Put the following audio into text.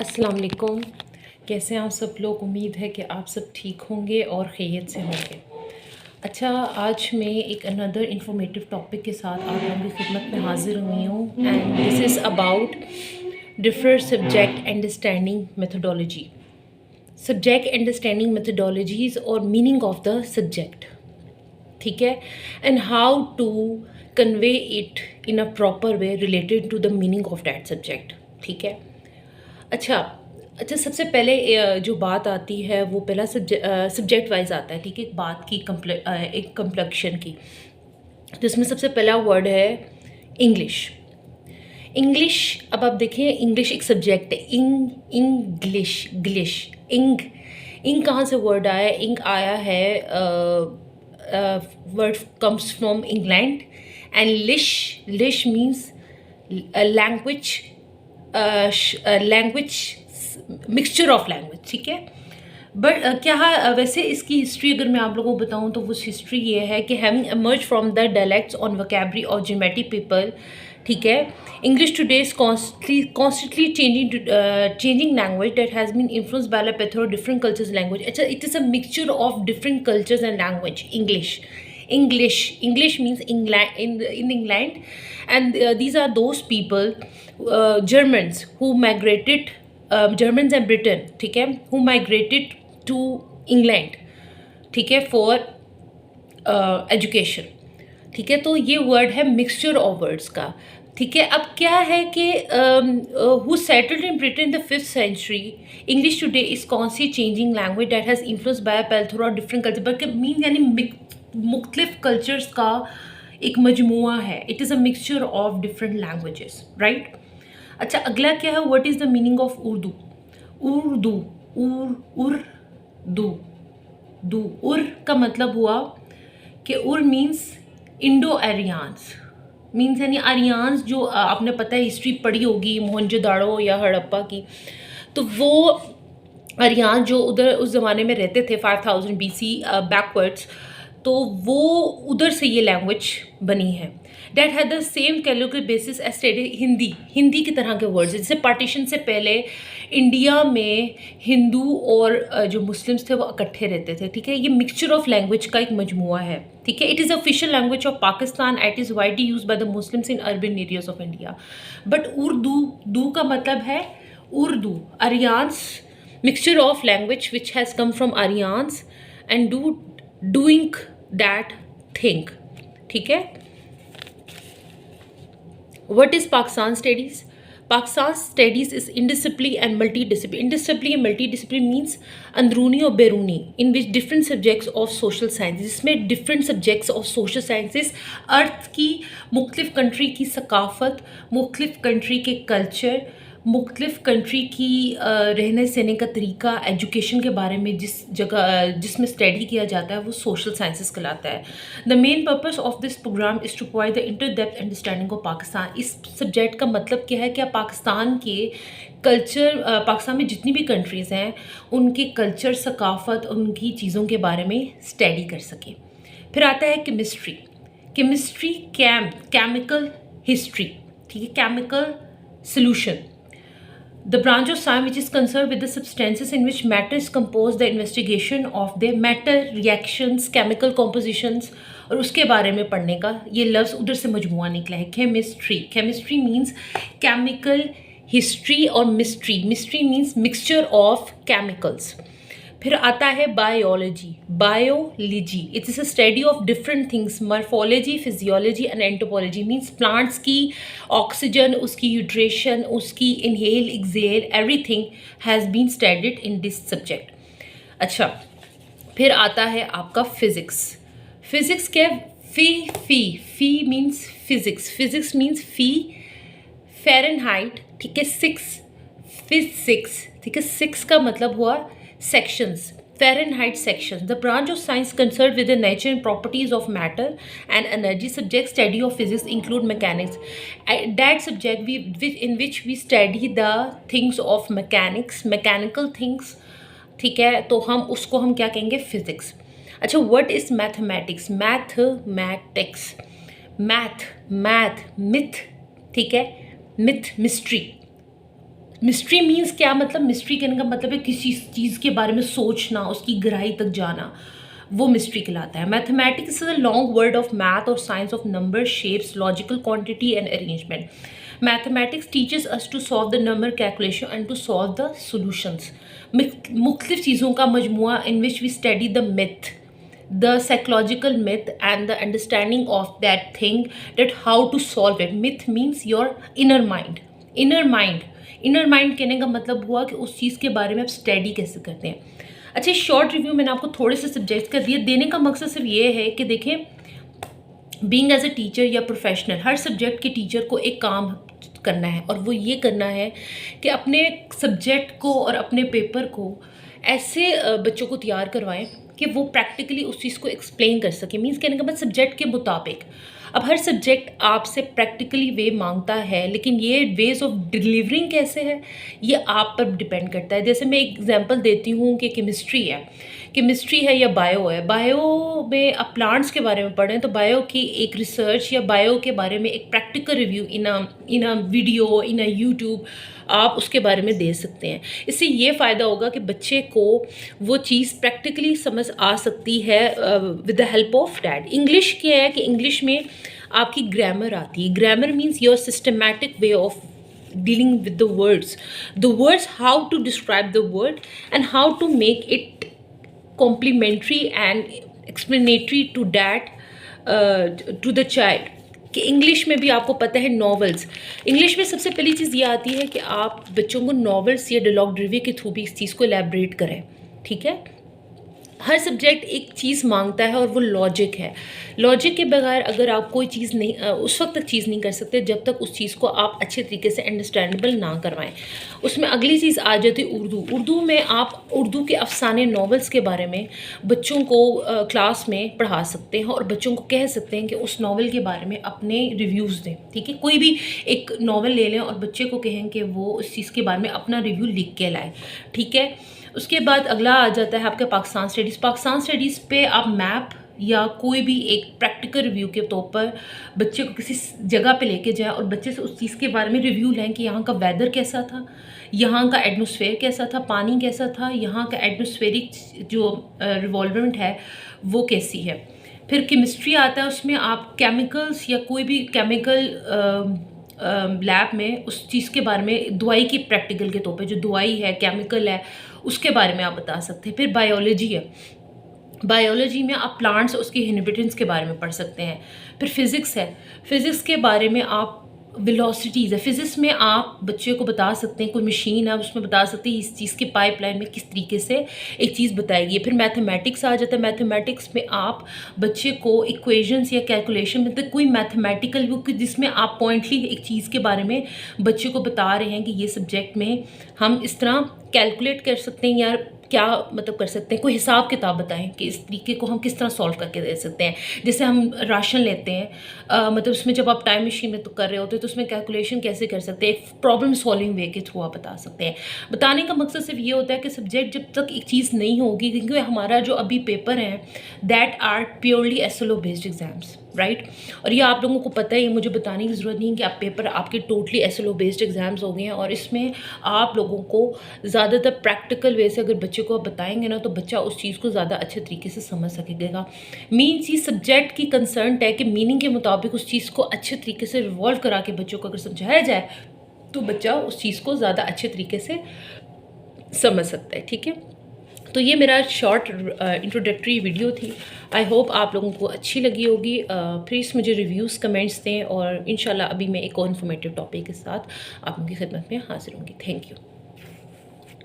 अस्सलाम वालेकुम। कैसे हैं आप सब लोग? उम्मीद है कि आप सब ठीक होंगे और खैरियत से होंगे। अच्छा, आज मैं एक अनदर इंफॉर्मेटिव टॉपिक के साथ आप लोगों की खिदमत में हाजिर हुई हूँ and this is about different subject understanding methodology. Subject understanding methodologies और मीनिंग ऑफ द सब्जेक्ट, ठीक है, and how to convey it in a proper way related to the meaning of that subject, ठीक है। अच्छा अच्छा, सबसे पहले जो बात आती है वो पहला सब्जेक्ट वाइज आता है, ठीक है, एक बात की एक कम्प्लेक्शन की। जिसमें सबसे पहला वर्ड है इंग्लिश। इंग्लिश, अब आप देखिए, इंग्लिश एक सब्जेक्ट है। इंग्लिश ग्लिश इंग इंग कहाँ से वर्ड आया? इंग आया है, word comes from England and leash leash means language, language, mixture of language, ठीक है। बट वैसे इसकी हिस्ट्री अगर मैं आप लोगों को बताऊं तो वो हिस्ट्री ये है कि having emerged from the dialects on vocabulary और जेमेटिक पीपल, ठीक है। English today is constantly changing language that has been influenced by a plethora of different cultures language. अच्छा, it is a mixture of different cultures and language. English means England, in England, and these are those people, Germans who migrated, Germans and Britain, ठीक है, who migrated to England, ठीक है, for education, ठीक है। तो ये word है mixture of words का, ठीक है। अब क्या है कि who settled in Britain in the 5th century, English today is constantly changing language that has influenced by a plethora of different culture, बल्कि मीन यानी मुख्तलिफ कल्चर्स का एक मजमुआ है। It is a mixture of different languages, right. अच्छा, अगला क्या है? What is the meaning of Urdu? Urdu Urdu दू उर का मतलब हुआ कि उर मीन्स इंडो आर्यंस, मीन्स यानी आर्यंस, जो आपने पता है हिस्ट्री पढ़ी होगी मोहनजोदाड़ो या हड़प्पा की, तो वो आर्यन जो उधर उस ज़माने में रहते थे 5000 BC बैकवर्ड्स, तो वो उधर से ये लैंग्वेज बनी है। That had the same colloquial basis as Hindi की तरह के वर्ड्स। जैसे पार्टीशन से पहले इंडिया में हिंदू और जो मुस्लिम्स थे वो इकट्ठे रहते थे, ठीक है। ये मिक्सचर ऑफ लैंग्वेज का एक मजमुआ है, ठीक है। It is official language of Pakistan. It is widely use by the Muslims in urban areas of India. But दू का मतलब है Urdu, Aryans, mixture of language which has come from Aryans and doing that thing, ठीक है। What is Pakistan studies? Pakistan studies is indiscipline and multidiscipline. Indiscipline and multidiscipline means अंदरूनी और बैरूनी, in which different subjects of social sciences, जिसमें different subjects of social sciences अर्थ की, मुख्तलिफ country की सकाफ़त, मुख्तलिफ कंट्री के कल्चर, मुख्तलिफ कंट्री की रहने सहने का तरीका, एजुकेशन के बारे में जिस जगह जिसमें स्टडी किया जाता है वो सोशल साइंसेस कहलाता है। The main purpose of this program is to provide the inter depth understanding of Pakistan. इस सब्जेक्ट का मतलब क्या है कि आप पाकिस्तान के कल्चर, पाकिस्तान में जितनी भी कंट्रीज़ हैं उनके कल्चर, सकाफ़त, उनकी चीज़ों के बारे में स्टडी कर सकें। फिर आता है केमिस्ट्री, केमिकल हिस्ट्री, ठीक है, chemical solution, the branch of science which is concerned with the substances in which matter is composed, the investigation of their matter reactions, chemical compositions, और उसके बारे में पढ़ने का ये लफ्ज़ उधर से मजमुआ निकला है, केमिस्ट्री मीन्स केमिकल हिस्ट्री, और mystery means mixture of chemicals. फिर आता है biology, it is a study of different things, morphology, physiology and anthropology means plants की ऑक्सीजन, उसकी यूट्रेशन, उसकी inhale exhale, everything has been studied in this subject. अच्छा, फिर आता है आपका फिज़िक्स क्या? फी मीन्स फिज़िक्स मीन्स फ़ारेनहाइट, ठीक है, 6 फिज़िक्स, ठीक है। 6 का मतलब हुआ sections, Fahrenheit sections. The branch of science concerned with the nature and properties of matter and energy. Subject study of physics include mechanics. That subject in which we study the things of mechanics, mechanical things, ठीक है, तो हम क्या कहेंगे? Physics. अच्छा, what is mathematics? Math, myth, ठीक है, mystery, mystery means क्या, मतलब मिस्ट्री कहने का मतलब है किसी चीज़ के बारे में सोचना, उसकी गहराई तक जाना, वो मिस्ट्री कहलाता है। Mathematics is a long word of math और science of number, shapes, logical quantity and arrangement. Mathematics teaches us to solve the number calculation and to solve the solutions. मुख्तलिफ चीज़ों का मजमुआ in which we study the myth, the psychological myth and the understanding of that thing, that how to solve it. Myth means your inner mind. inner mind कहने का मतलब हुआ कि उस चीज़ के बारे में आप स्टडी कैसे करते हैं। अच्छा, शॉर्ट रिव्यू मैंने आपको थोड़े से सब्जेक्ट्स का दिए। देने का मकसद सिर्फ ये है कि देखें, बीइंग एज ए टीचर या प्रोफेशनल, हर सब्जेक्ट के टीचर को एक काम करना है, और वो ये करना है कि अपने सब्जेक्ट को और अपने पेपर को ऐसे बच्चों को तैयार करवाएं कि वो प्रैक्टिकली उस चीज़ को एक्सप्लेन कर सके। मीन्स कहने का मतलब सब्जेक्ट के मुताबिक। अब हर सब्जेक्ट आपसे प्रैक्टिकली वे मांगता है, लेकिन ये वेज ऑफ डिलीवरिंग कैसे है ये आप पर डिपेंड करता है। जैसे मैं एक एग्जांपल देती हूँ कि केमिस्ट्री है या बायो है। बायो में आप प्लांट्स के बारे में पढ़ें तो बायो की एक रिसर्च या बायो के बारे में एक practical review in a video, in a YouTube आप उसके बारे में दे सकते हैं। इससे ये फ़ायदा होगा कि बच्चे को वो चीज़ प्रैक्टिकली समझ आ सकती है with the help of that. English क्या है कि इंग्लिश में आपकी ग्रामर आती है। Grammar means your systematic way of dealing with the words, how to describe the word and how to make it complementary and explanatory to that to the child। कि English में भी आपको पता है नॉवेल्स, इंग्लिश में सबसे पहली चीज़ ये आती है कि आप बच्चों को नॉवेल्स या डायलॉग रिव्यू के थ्रू भी इस चीज़ को एलैबोरेट करें। ठीक है, हर सब्जेक्ट एक चीज़ मांगता है और वो लॉजिक है। लॉजिक के बगैर अगर आप कोई चीज़ नहीं उस वक्त तक चीज़ नहीं कर सकते जब तक उस चीज़ को आप अच्छे तरीके से अंडरस्टैंडेबल ना करवाएं। उसमें अगली चीज़ आ जाती है उर्दू में आप उर्दू के अफसाने नॉवेल्स के बारे में बच्चों को क्लास में पढ़ा सकते हैं और बच्चों को कह सकते हैं कि उस नॉवल के बारे में अपने रिव्यूज़ दें। ठीक है, कोई भी एक नॉवल ले लें और बच्चे को कहें कि वो उस चीज़ के बारे में अपना रिव्यू लिख के लाए। ठीक है, उसके बाद अगला आ जाता है आपके पाकिस्तान स्टडीज़। पाकिस्तान स्टडीज़ पे आप मैप या कोई भी एक प्रैक्टिकल रिव्यू के तौर पर बच्चे को किसी जगह पे लेके जाएं और बच्चे से उस चीज़ के बारे में रिव्यू लें कि यहाँ का वेदर कैसा था, यहाँ का एटमॉस्फेयर कैसा था, पानी कैसा था, यहाँ का एटमॉस्फेरिक जो रिवॉल्वमेंट है वो कैसी है। फिर केमिस्ट्री आता है, उसमें आप केमिकल्स या कोई भी केमिकल लैब में उस चीज़ के बारे में, दवाई की प्रैक्टिकल के तौर पे जो दवाई है, केमिकल है, उसके बारे में आप बता सकते हैं। फिर बायोलॉजी है, बायोलॉजी में आप प्लांट्स उसके इनहिबिटेंट्स के बारे में पढ़ सकते हैं। फिर फिज़िक्स है, फिज़िक्स के बारे में आप वेलोसिटीज़ है, फिज़िक्स में आप बच्चे को बता सकते हैं, कोई मशीन है उसमें बता सकते हैं इस चीज़ के पाइपलाइन में किस तरीके से एक चीज़ बताएगी। फिर मैथमेटिक्स आ जाता है, मैथमेटिक्स में आप बच्चे को इक्वेशंस या कैलकुलेशन में कोई मैथमेटिकल बुक जिसमें आप पॉइंटली एक चीज़ के बारे में बच्चे को बता रहे हैं कि ये सब्जेक्ट में हम इस तरह कैलकुलेट कर सकते हैं या क्या मतलब कर सकते हैं, कोई हिसाब किताब बताएं कि इस तरीके को हम किस तरह सॉल्व करके दे सकते हैं। जैसे हम राशन लेते हैं, मतलब उसमें जब आप टाइम मशीन में तो कर रहे होते हैं तो उसमें कैलकुलेशन कैसे कर सकते हैं, एक प्रॉब्लम सॉल्विंग वे के थ्रू आप बता सकते हैं। बताने का मकसद सिर्फ ये होता है कि सब्जेक्ट जब तक एक चीज़ नहीं होगी, क्योंकि हमारा जो अभी पेपर है that are purely SLO based exams, right. और ये आप लोगों को पता है, मुझे बताने की ज़रूरत नहीं है कि आप पेपर आपके टोटली एसएलओ बेस्ड एग्जाम्स हो गए हैं और इसमें आप लोगों को ज़्यादातर प्रैक्टिकल वे से अगर बच्चे को आप बताएंगे ना तो बच्चा उस चीज़ को ज़्यादा अच्छे तरीके से समझ सकेगा। मेन चीज़ सब्जेक्ट की कंसर्न है कि मीनिंग के मुताबिक उस चीज़ को अच्छे तरीके से रिवॉल्व करा के बच्चों को अगर समझाया जाए तो बच्चा उस चीज़ को ज़्यादा अच्छे तरीके से समझ सकता है। ठीक है, तो ये मेरा शॉर्ट इंट्रोडक्टरी वीडियो थी। आई होप आप लोगों को अच्छी लगी होगी। प्लीज़ मुझे रिव्यूज़ कमेंट्स दें और इंशाल्लाह अभी मैं एक और इन्फॉर्मेटिव टॉपिक के साथ आप लोगों की खिदमत में हाजिर होंगी। Thank you.